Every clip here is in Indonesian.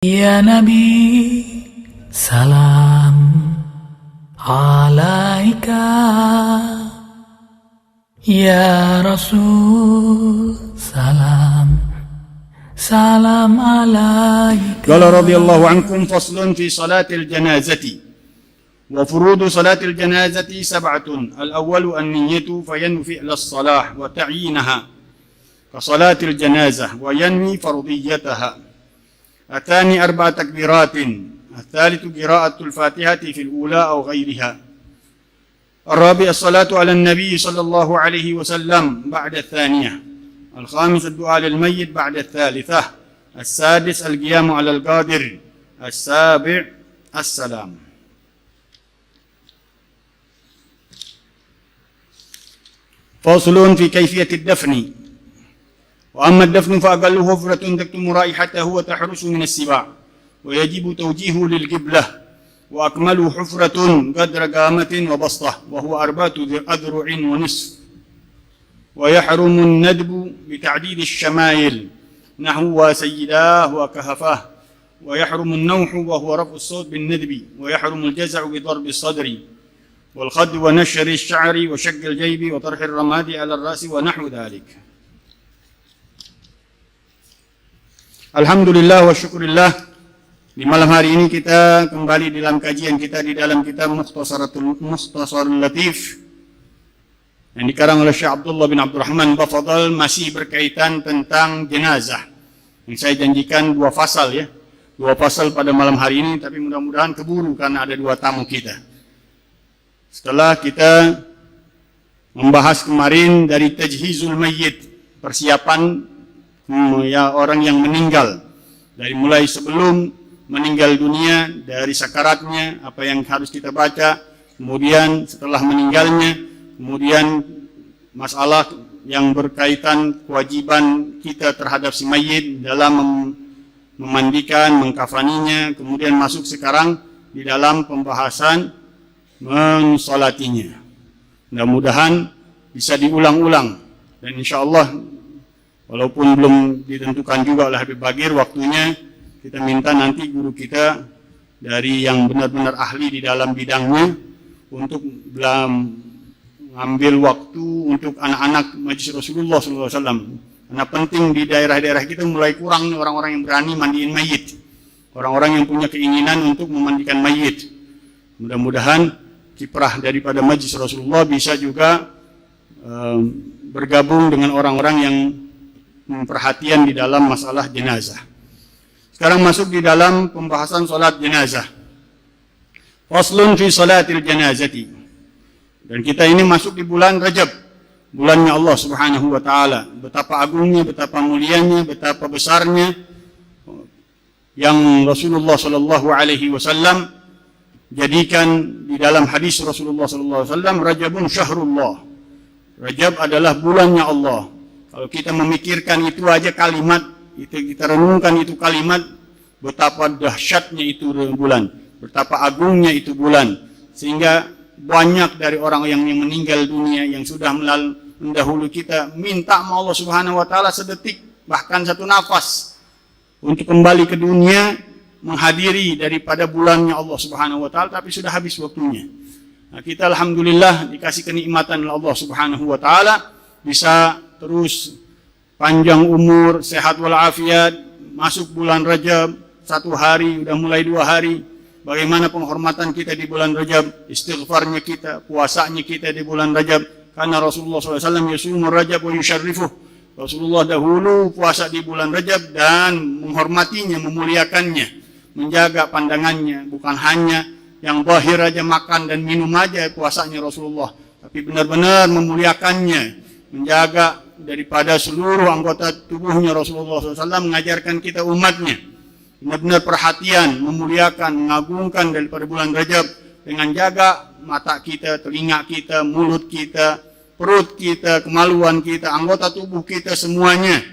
Ya Nabi, salam alaika. Ya Rasul, salam alaika. قال رضي الله عنكم فصل في صلاة الجنازة وفروض صلاة الجنازة 7. الأول النية فينوي فعل الصلاة وتعيينها كصلاة الجنازة وينوي فرضيتها. الثاني 4 تكبيرات. الثالث قراءة الفاتحة في الأولى أو غيرها. الرابع الصلاة على النبي صلى الله عليه وسلم بعد الثانية. الخامس الدعاء للميت بعد الثالثة. السادس القيام على القادر. السابع السلام. فصل في كيفية الدفن. وأما الدفن فأقله حفرة تكتم رائحته وتحرس من السباع، ويجب توجيهه للقبلة، وأكمله حفرة قدر قامة وبسطة وهو 4 أذرع ونصف. ويحرم الندب بتعديد الشمائل نحو وسيداه وكهفاه. ويحرم النوح وهو رفع الصوت بالندب. ويحرم الجزع بضرب الصدر والخد ونشر الشعر وشق الجيب وطرح الرماد على الرأس ونحو ذلك. Alhamdulillah wa syukurillah. Di malam hari ini kita kembali dalam kajian kita di dalam kitab Mukhtasarul Latif yang dikarang oleh Syekh Abdullah bin Abdurrahman Bafadal, masih berkaitan tentang jenazah. Yang saya janjikan 2 fasal ya. 2 fasal pada malam hari ini, tapi mudah-mudahan keburu karena ada 2 tamu kita. Setelah kita membahas kemarin dari tajhizul mayyit, persiapan ya orang yang meninggal, dari mulai sebelum meninggal dunia, dari sakaratnya, apa yang harus kita baca, kemudian setelah meninggalnya, kemudian masalah yang berkaitan kewajiban kita terhadap si mayit dalam memandikan, mengkafaninya, kemudian masuk sekarang di dalam pembahasan mensolatinya. Mudah-mudahan bisa diulang-ulang, dan insya Allah walaupun belum ditentukan juga oleh Habib Bagir waktunya, kita minta nanti guru kita dari yang benar-benar ahli di dalam bidangnya untuk mengambil waktu untuk anak-anak Majlis Rasulullah SAW. Karena penting di daerah-daerah kita mulai kurang orang-orang yang berani mandiin mayit, orang-orang yang punya keinginan untuk memandikan mayit. Mudah-mudahan kiprah daripada Majlis Rasulullah bisa juga bergabung dengan orang-orang yang perhatian di dalam masalah jenazah. Sekarang masuk di dalam pembahasan salat jenazah. Faslun fi salatil janazati. Dan kita ini masuk di bulan Rajab, bulannya Allah Subhanahu wa taala. Betapa agungnya, betapa mulianya, betapa besarnya yang Rasulullah sallallahu alaihi wasallam jadikan di dalam hadis Rasulullah sallallahu alaihi wasallam, Rajabun syahrullah. Rajab adalah bulannya Allah. Kalau kita memikirkan itu aja kalimat, kita renungkan itu kalimat, betapa dahsyatnya itu bulan, betapa agungnya itu bulan, sehingga banyak dari orang yang meninggal dunia yang sudah mendahului kita minta sama Allah Subhanahu wa taala sedetik, bahkan 1 nafas untuk kembali ke dunia menghadiri daripada bulannya Allah Subhanahu wa taala, tapi sudah habis waktunya. Nah, kita alhamdulillah dikasih kenikmatan oleh Allah Subhanahu wa taala, bisa terus panjang umur, sehat walafiat, masuk bulan Rajab 1 hari, udah mulai 2 hari. Bagaimana penghormatan kita di bulan Rajab, istighfarnya kita, puasanya kita di bulan Rajab. Karena Rasulullah SAW yasumur Rajab wa yusyarrifuh. Rasulullah dahulu puasa di bulan Rajab dan menghormatinya, memuliakannya, menjaga pandangannya, bukan hanya yang zahir aja makan dan minum aja puasanya Rasulullah, tapi benar-benar memuliakannya, menjaga daripada seluruh anggota tubuhnya. Rasulullah SAW mengajarkan kita umatnya benar-benar perhatian, memuliakan, mengagungkan daripada bulan Rajab dengan jaga mata kita, telinga kita, mulut kita, perut kita, kemaluan kita, anggota tubuh kita semuanya.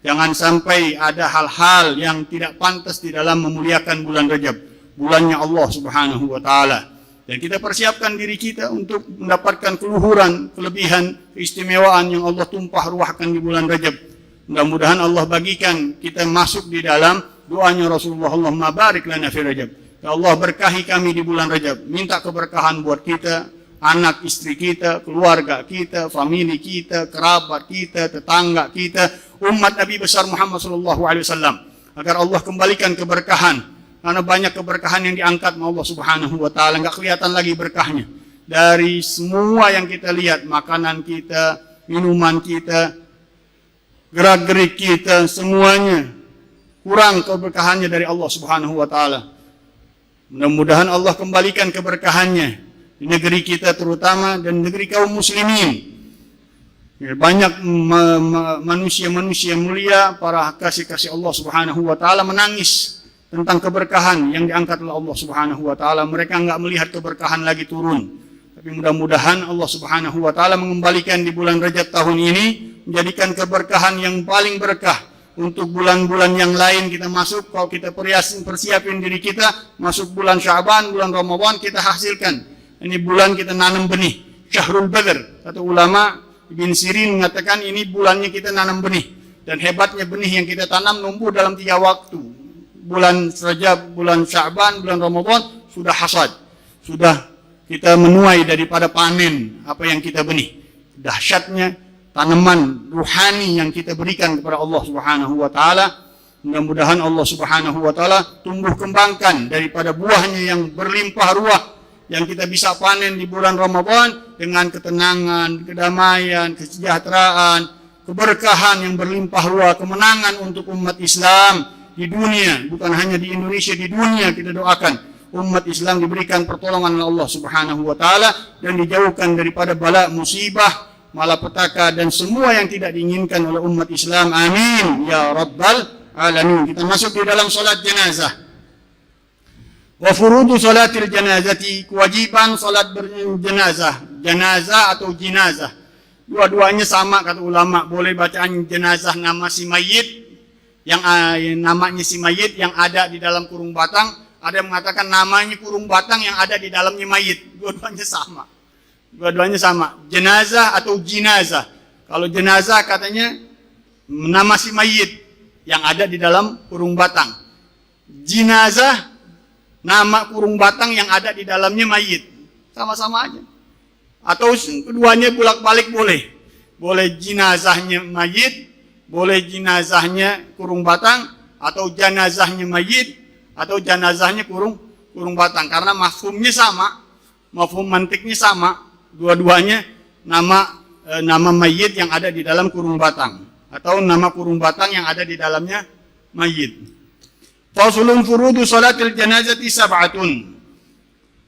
Jangan sampai ada hal-hal yang tidak pantas di dalam memuliakan bulan Rajab, bulannya Allah Subhanahu wa taala. Dan kita persiapkan diri kita untuk mendapatkan keluhuran, kelebihan, keistimewaan yang Allah tumpah ruahkan di bulan Rajab. Mudah-mudahan Allah bagikan kita masuk di dalam doanya Rasulullah, Allahumma barik lana fi Rajab. Ya Allah, berkahi kami di bulan Rajab. Minta keberkahan buat kita, anak istri kita, keluarga kita, famili kita, kerabat kita, tetangga kita, umat Nabi besar Muhammad SAW, agar Allah kembalikan keberkahan. Karena banyak keberkahan yang diangkat oleh Allah Subhanahu wa taala, enggak kelihatan lagi berkahnya. Dari semua yang kita lihat, makanan kita, minuman kita, gerak-gerik kita, semuanya kurang keberkahannya dari Allah Subhanahu wa taala. Mudah-mudahan Allah kembalikan keberkahannya di negeri kita terutama dan negeri kaum muslimin. Banyak manusia-manusia mulia, para kasih-kasih Allah Subhanahu wa taala menangis tentang keberkahan yang diangkat oleh Allah Subhanahu wa taala. Mereka enggak melihat keberkahan lagi turun. Tapi mudah-mudahan Allah Subhanahu wa taala mengembalikan di bulan Rajab tahun ini, menjadikan keberkahan yang paling berkah untuk bulan-bulan yang lain kita masuk. Kalau kita persiapin diri kita masuk bulan Sya'ban, bulan Ramadan, kita hasilkan. Ini bulan kita nanam benih, Syahrul Badr. Kata ulama Ibn Sirin mengatakan ini bulannya kita nanam benih. Dan hebatnya benih yang kita tanam numbuh dalam 3 waktu. Bulan Rajab, bulan Sya'ban, bulan Ramadan sudah hasad. Sudah kita menuai daripada panen apa yang kita benih. Dahsyatnya tanaman ruhani yang kita berikan kepada Allah Subhanahu wa taala. Mudah-mudahan Allah Subhanahu wa taala tumbuh kembangkan daripada buahnya yang berlimpah ruah yang kita bisa panen di bulan Ramadan dengan ketenangan, kedamaian, kesejahteraan, keberkahan yang berlimpah ruah, kemenangan untuk umat Islam di dunia, bukan hanya di Indonesia, di dunia. Kita doakan umat Islam diberikan pertolongan oleh Allah Subhanahu wa taala dan dijauhkan daripada bala, musibah, malapetaka dan semua yang tidak diinginkan oleh umat Islam. Amin ya rabbal alamin. Kita masuk di dalam salat jenazah. Wa furudu salatil janazati, kewajiban salat berjenazah, jenazah atau jinazah. Dua-duanya sama kata ulama, boleh bacaan jenazah nama si mayit yang namanya si mayit yang ada di dalam kurung batang, ada yang mengatakan namanya kurung batang yang ada di dalamnya mayit. Dua-duanya sama. Dua-duanya sama. Jenazah atau jinazah. Kalau jenazah katanya nama si mayit yang ada di dalam kurung batang. Jinazah nama kurung batang yang ada di dalamnya mayit. Sama-sama aja. Atau keduanya bolak-balik boleh. Boleh jinazahnya mayit, boleh jenazahnya kurung batang, atau jenazahnya mayit, atau jenazahnya kurung batang. Karena mafhumnya sama, mafhum mantiknya sama. Dua-duanya nama mayit yang ada di dalam kurung batang, atau nama kurung batang yang ada di dalamnya mayit. Fasulun furudu salatil janazati sab'atun.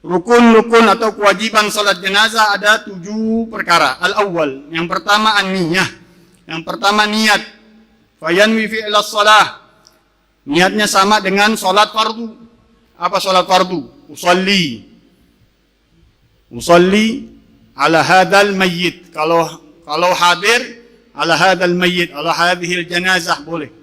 Rukun-rukun atau kewajiban salat jenazah ada 7 perkara. Al-awwal, yang pertama an-niyah. Yang pertama niat. Fayanwi fi'la shalah. Niatnya sama dengan salat fardu. Apa salat fardu? Usalli ala hadzal mayyit. Kalau hadir ala hadzal mayyit, ala hadhil janazah boleh.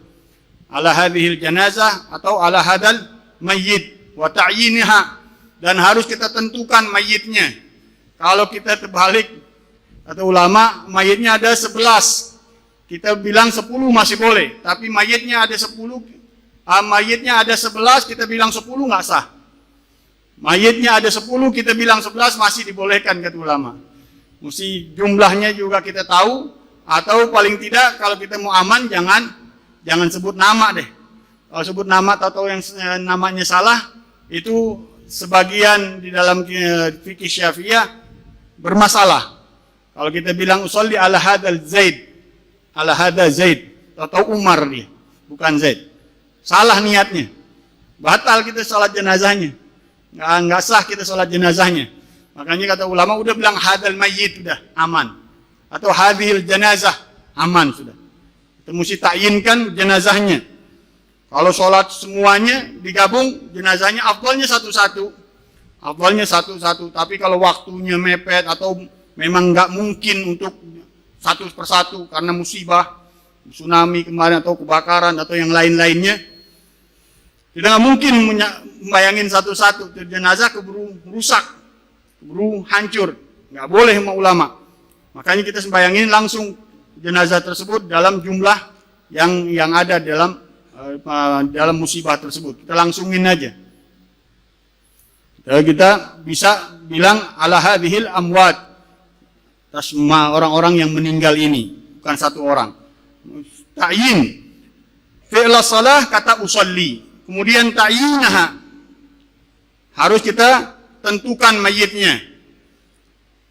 Ala hadhil janazah atau ala hadzal mayyit wa ta'yinha, dan harus kita tentukan mayitnya. Kalau kita terbalik, kata ulama, mayitnya ada 11. Kita bilang 10 masih boleh, tapi mayitnya ada 10. Mayitnya ada 11, kita bilang 10 nggak sah. Mayitnya ada 10, kita bilang 11 masih dibolehkan, kata ulama. Mesti jumlahnya juga kita tahu, atau paling tidak kalau kita mau aman jangan sebut nama deh. Kalau sebut nama atau yang namanya salah, itu sebagian di dalam fikih Syafi'iyah bermasalah. Kalau kita bilang usolli ala hadzal Zaid, ala hadza Zaid, atau Umar dia, bukan Zaid. Salah niatnya. Batal kita salat jenazahnya. Enggak sah kita salat jenazahnya. Makanya kata ulama udah bilang hadzal mayyit sudah aman. Atau hadhil janazah aman sudah. Kita mesti ta'yinkan jenazahnya. Kalau sholat semuanya digabung, jenazahnya afdalnya satu-satu. Afdalnya satu-satu. Tapi kalau waktunya mepet atau memang nggak mungkin untuk satu persatu karena musibah, tsunami kemarin atau kebakaran atau yang lain-lainnya, kita nggak mungkin membayangin satu-satu. Jenazah keburu rusak, keburu hancur. Nggak boleh sama ulama. Makanya kita sembayangin langsung jenazah tersebut dalam jumlah yang ada dalam dalam musibah tersebut. Kita langsungin aja. Kita bisa bilang ala hadhil amwat, atas orang-orang yang meninggal ini, bukan satu orang. Ta'yin fi'l salah kata usolli, kemudian ta'yinaha, harus kita tentukan mayitnya.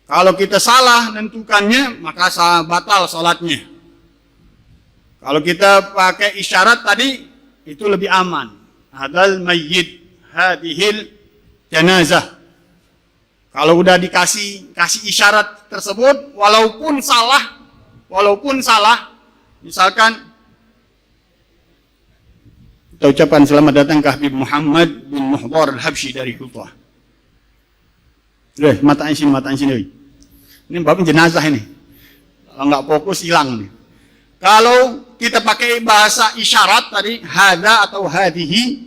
Kalau kita salah menentukannya, maka batal salatnya. Kalau kita pakai isyarat tadi, itu lebih aman. Hadal mayyit, hadihil janazah. Kalau udah kasih isyarat tersebut, walaupun salah, misalkan kita ucapkan selamat datang ke Habib Muhammad bin Muhdar al-Habsyi dari Kufah. Matain sini. Ini babnya jenazah ini. Kalau nggak fokus hilang nih. Kalau kita pakai bahasa isyarat tadi, hada atau hadihi,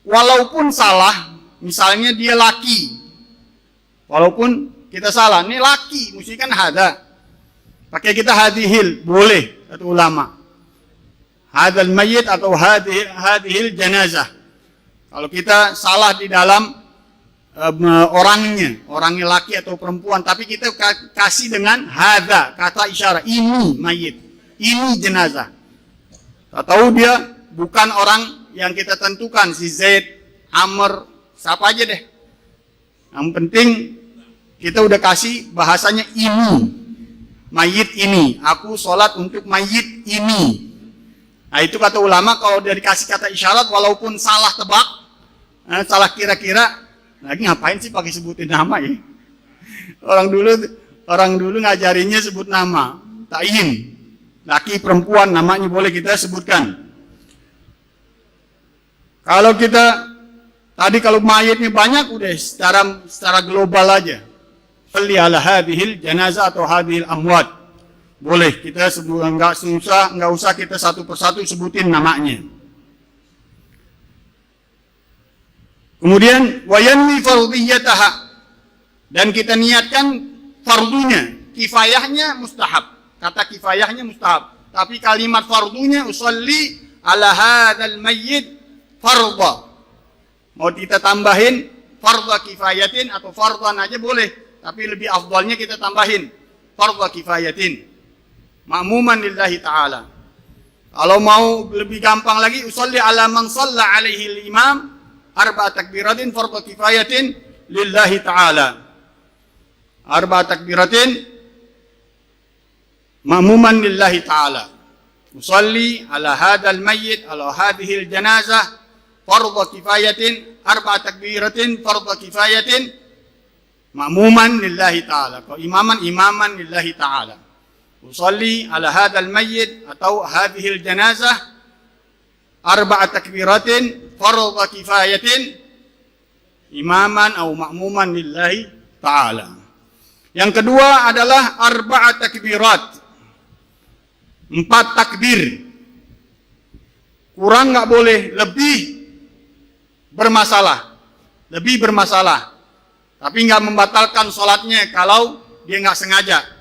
walaupun salah, misalnya dia laki, walaupun kita salah, ini laki, mesti kan hada. Pakai kita hadihil, boleh, kata ulama. Hadal mayyit atau hadihil janazah. Kalau kita salah di dalam orangnya laki atau perempuan, tapi kita kasih dengan hada, kata isyarat, ini mayit, ini jenazah. Atau dia bukan orang yang kita tentukan, si Zaid, Amr, siapa aja deh. Yang penting kita udah kasih bahasanya ini, mayit ini, aku sholat untuk mayit ini. Nah itu kata ulama, kalau dia dikasih kata isyarat, walaupun salah tebak, salah kira-kira, lagi ngapain sih pakai sebutin nama ya? Orang dulu ngajarinnya sebut nama, ta'yin, laki perempuan namanya boleh kita sebutkan. Kalau kita tadi kalau mayitnya banyak udah secara global aja. Salli ala hadhil janazah atau hadhil amwat. Boleh kita sebut, enggak usah kita satu persatu sebutin namanya. Kemudian wayanwi fardhiyataha, dan kita niatkan fardunya, kifayahnya mustahab. Kata kifayahnya mustahab, tapi kalimat fardunya usolli ala hadzal mayyit fardha. Mau kita tambahin fardha kifayatin atau fardhan aja boleh, tapi lebih afdalnya kita tambahin fardha kifayatin. Ma'muman lillahi ta'ala. Kalau mau lebih gampang lagi, usolli ala man shalla alaihi al-imam arba' takbiratin fardhu kifayatin lillahi ta'ala. Arba' takbiratin ma'muman lillahi ta'ala. Usalli ala hadzal mayyit ala hadhihi al-janazah fardhu kifayatin arba' takbiratin fardhu kifayatin ma'muman lillahi ta'ala. Kalau imaman lillahi ta'ala. Usalli ala hadzal mayyit atau hadhihi al-janazah arba' takbiratin fardhu kifayatin imaman atau ma'muman lillahi ta'ala. Yang kedua adalah arba' takbirat, 4 takbir. Kurang nggak boleh, lebih bermasalah. Tapi nggak membatalkan sholatnya kalau dia nggak sengaja.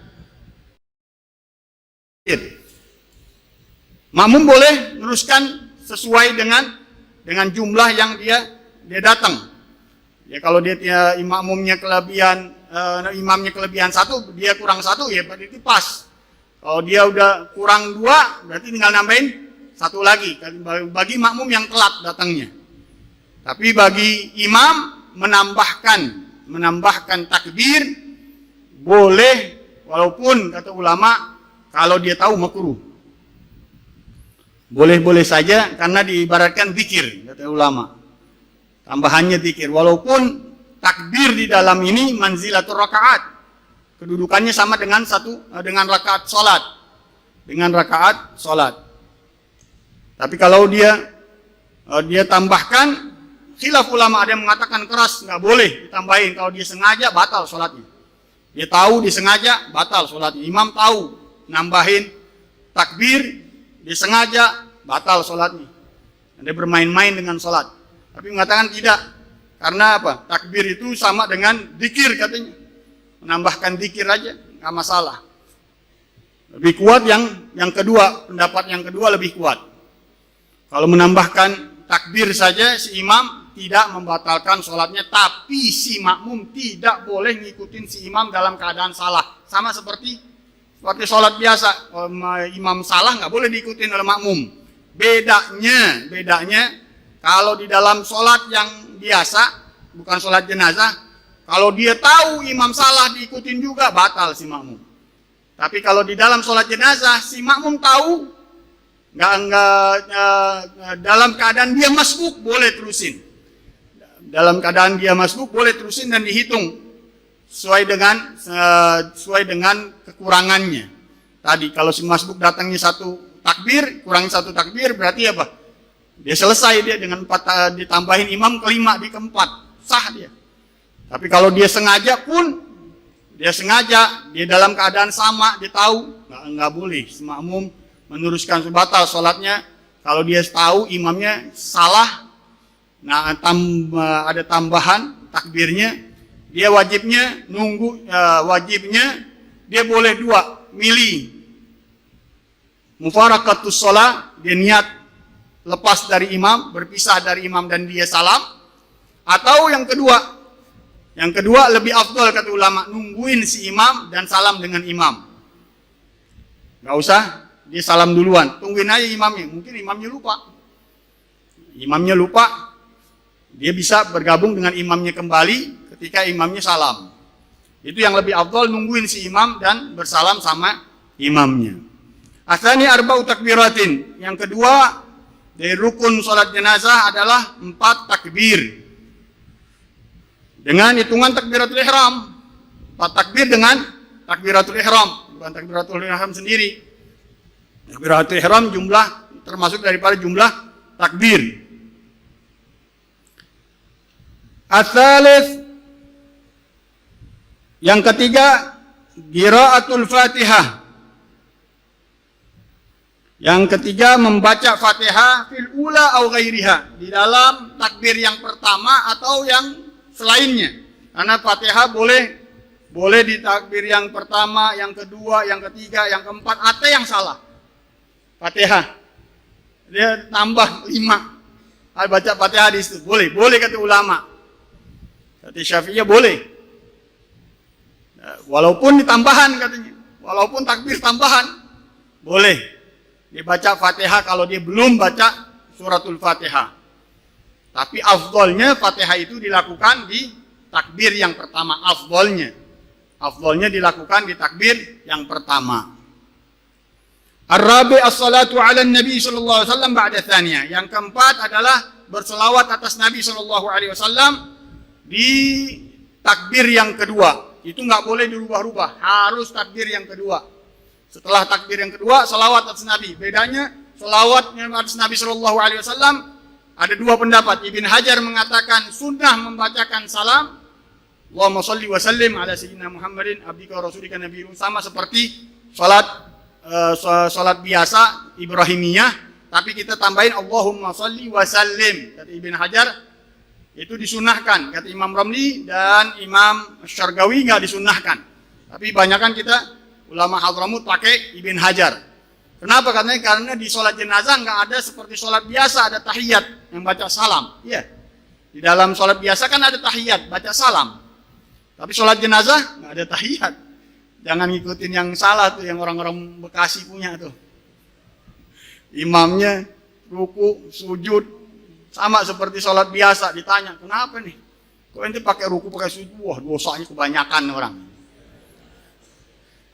Makmum boleh meneruskan sesuai dengan jumlah yang dia datang. Ya kalau dia imamnya kelebihan satu, dia kurang satu, ya berarti pas. Kalau dia udah kurang 2, berarti tinggal nambahin 1 lagi bagi makmum yang telat datangnya. Tapi bagi imam menambahkan takbir boleh, walaupun kata ulama kalau dia tahu makruh. Boleh-boleh saja karena diibaratkan zikir, kata ulama. Tambahannya zikir, walaupun takbir di dalam ini manzilatul rakaat. Kedudukannya sama dengan rakaat salat. Tapi kalau dia tambahkan, khilaf ulama, ada yang mengatakan keras, nggak boleh ditambahin. Kalau dia sengaja, batal salatnya. Dia tahu disengaja, batal salatnya. Imam tahu nambahin takbir, dia sengaja, batal salatnya. Dia bermain-main dengan salat. Tapi mengatakan tidak. Karena apa? Takbir itu sama dengan zikir katanya. Menambahkan zikir aja, nggak masalah. Lebih kuat yang kedua, pendapat yang kedua lebih kuat. Kalau menambahkan takbir saja si imam tidak membatalkan sholatnya, tapi si makmum tidak boleh ngikutin si imam dalam keadaan salah. Sama seperti sholat biasa, imam salah nggak boleh diikutin oleh makmum. Bedanya kalau di dalam sholat yang biasa, bukan sholat jenazah, kalau dia tahu imam salah diikutin juga batal si makmum. Tapi kalau di dalam sholat jenazah si makmum tahu dalam keadaan dia masbuk boleh terusin. Dalam keadaan dia masbuk boleh terusin dan dihitung sesuai dengan kekurangannya. Tadi kalau si masbuk datangnya 1 takbir, kurang 1 takbir berarti apa? Dia selesai dia dengan 4 ditambahin imam ke-5 di ke-4, sah dia. Tapi kalau dia sengaja dia dalam keadaan sama, dia tahu nggak boleh si makmum meneruskan batal sholatnya. Kalau dia tahu imamnya salah, nah ada tambahan takbirnya, dia wajibnya dia boleh 2 milih. Mufaraqatus sholat, dia niat lepas dari imam, berpisah dari imam dan dia salam. Atau yang kedua lebih afdal kata ulama, nungguin si imam dan salam dengan imam. Nggak usah dia salam duluan, tungguin aja imamnya. Mungkin imamnya lupa, dia bisa bergabung dengan imamnya kembali ketika imamnya salam. Itu yang lebih afdal, nungguin si imam dan bersalam sama imamnya. Asani arba'u takbiratin. Yang kedua dari rukun sholat jenazah adalah 4 takbir dengan hitungan takbiratul ihram. 4 takbir dengan takbiratul ihram, bukan takbiratul ihram sendiri. Takbiratul ihram jumlah termasuk daripada jumlah takbir. Ats-tsalits, yang ketiga qiraatul Fatihah. Yang ketiga membaca Fatihah fil ula au ghairiha, di dalam takbir yang pertama atau yang selainnya. Karena Fatihah boleh di takbir yang pertama, yang kedua, yang ketiga, yang keempat, atau yang salah. Fatihah dia tambah 5, baca Fatihah di situ boleh kata ulama. Kata Syafi'iyah boleh, walaupun ditambahan katanya, walaupun takbir tambahan boleh dibaca Fatihah kalau dia belum baca suratul Fatihah. Tapi afdolnya Fatihah itu dilakukan di takbir yang pertama. Afdolnya dilakukan di takbir yang pertama. Ar-rabi' as-salatu 'ala nabi sallallahu alaihi wasallam ba'da tsaniyah. Yang keempat adalah berselawat atas Nabi sallallahu alaihi wasallam di takbir yang kedua. Itu nggak boleh dirubah-rubah, harus takbir yang kedua. Setelah takbir yang kedua, selawat atas Nabi. Bedanya selawat atas Nabi sallallahu alaihi wasallam ada 2 pendapat. Ibn Hajar mengatakan sunnah membacakan salam, Allahumma shalli wa sallim ala sayyidina Muhammadin abdika wa rasulika nabiyyu, sama seperti salat biasa Ibrahimiyah, tapi kita tambahin Allahumma shalli wa sallim. Kata Ibn Hajar itu disunahkan. Kata Imam Ramli dan Imam Syargawi nggak disunahkan. Tapi banyakan kita ulama Hadramut pakai Ibn Hajar. Kenapa? Karena di sholat jenazah nggak ada seperti sholat biasa, ada tahiyat yang baca salam. Iya. Di dalam sholat biasa kan ada tahiyat, baca salam. Tapi sholat jenazah nggak ada tahiyat. Jangan ngikutin yang salah tuh, yang orang-orang Bekasi punya tuh. Imamnya ruku, sujud, sama seperti sholat biasa. Ditanya, kenapa nih? Kok ente pakai ruku, pakai sujud? Wah, dosanya kebanyakan orang.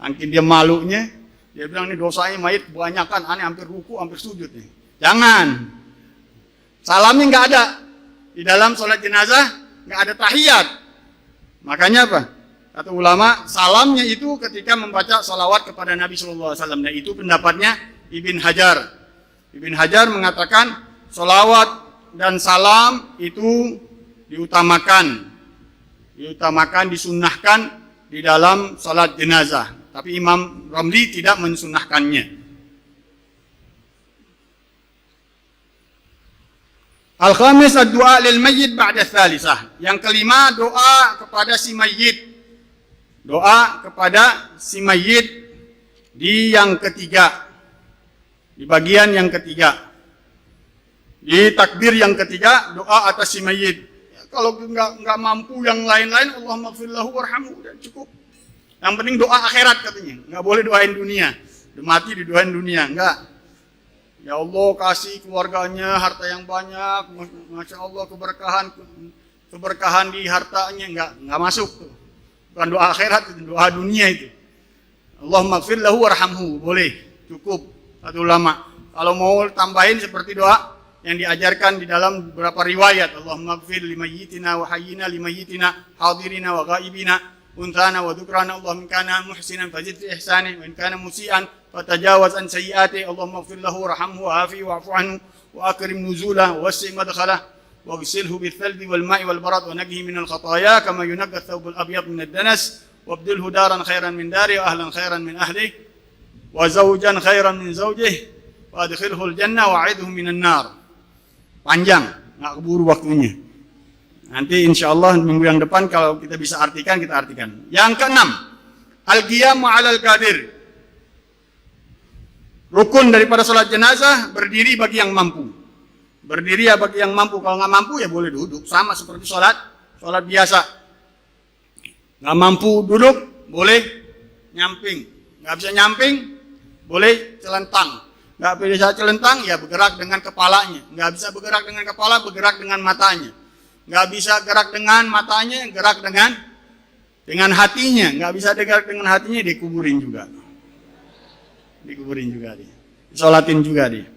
Angkin dia malunya, dia bilang, ini dosanya mayit kebanyakan, aneh hampir ruku, hampir sujud nih. Jangan. Salamnya nggak ada. Di dalam sholat jenazah nggak ada tahiyat. Makanya apa? Kata ulama, salamnya itu ketika membaca salawat kepada Nabi SAW. Dan itu pendapatnya Ibn Hajar. Ibn Hajar mengatakan salawat dan salam itu diutamakan, disunnahkan di dalam salat jenazah. Tapi Imam Ramli tidak mensunnahkannya. Al-khamis ad-du'a lil mayyit ba'da tsalisah. Yang kelima, doa kepada si mayyit. Doa kepada si mayyit di yang ketiga, di bagian yang ketiga. Di takbir yang ketiga, doa atas si mayit. Ya, kalau nggak mampu yang lain-lain, Allahumma ighfir lahu warhamhu, udah cukup. Yang penting doa akhirat katanya, nggak boleh doain dunia. Udah mati didoain dunia, enggak. Ya Allah kasih keluarganya harta yang banyak, masya Allah keberkahan di hartanya, nggak masuk tuh. Bukan doa akhirat, itu doa dunia itu. Allahumma ighfir lahu warhamhu, boleh, cukup. Satu ulama. Kalau mau tambahin seperti doa yang diajarkan di dalam beberapa riwayat, Allahumma ighfir limayyitina wa hayyina limayyitina hadirina wa ghaibina untana wa dhukrana, Allahumma kana muhsinan fazid fi ihsani wa in kana musian fatajawaz an sayyiati, Allahumma ighfir lahu warhamhu wa afi wa'fu anhu wa akrim nuzulah wa wasi' madkhalah wa ghsilhu bithalbi wal ma'i wal barad wa naghi min al khataaya kama yunagga ath-thawb al abyad min ad-danas wabdilhu daran khairan min dari wa ahlan khairan min ahlihi wa zawjan khairan min zawjihi wa adkhilhu al jannah wa 'idhu minan nar. Panjang, nggak keburu waktunya. Nanti insya Allah minggu yang depan kalau kita bisa artikan, kita artikan. Yang keenam, al-qiyamu 'alal qadir. Rukun daripada sholat jenazah, berdiri bagi yang mampu. Berdiri ya bagi yang mampu. Kalau nggak mampu ya boleh duduk, sama seperti sholat biasa. Nggak mampu duduk, boleh nyamping. Nggak bisa nyamping, boleh celentang. Nggak bisa celentang, ya bergerak dengan kepalanya. Nggak bisa bergerak dengan kepala, bergerak dengan matanya. Nggak bisa gerak dengan matanya, gerak dengan hatinya. Nggak bisa gerak dengan hatinya, dikuburin juga. Dikuburin juga dia. Disolatin juga dia.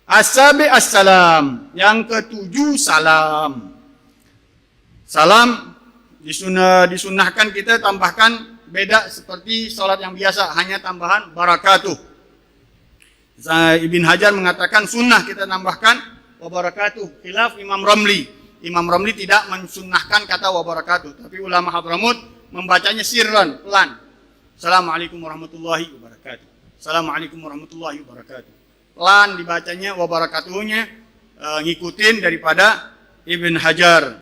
As-sabi as-salam. Yang ketujuh, salam. Salam disunahkan kita tambahkan beda seperti sholat yang biasa, hanya tambahan barakatuh. Ibn Hajar mengatakan sunnah kita tambahkan wabarakatuh. Khilaf Imam Ramli. Imam Ramli tidak mensunnahkan kata wabarakatuh, tapi ulama Hadramut membacanya sirran, pelan. Assalamualaikum warahmatullahi wabarakatuh. Assalamualaikum warahmatullahi wabarakatuh. Pelan dibacanya wabarakatuhnya, ngikutin daripada Ibn Hajar.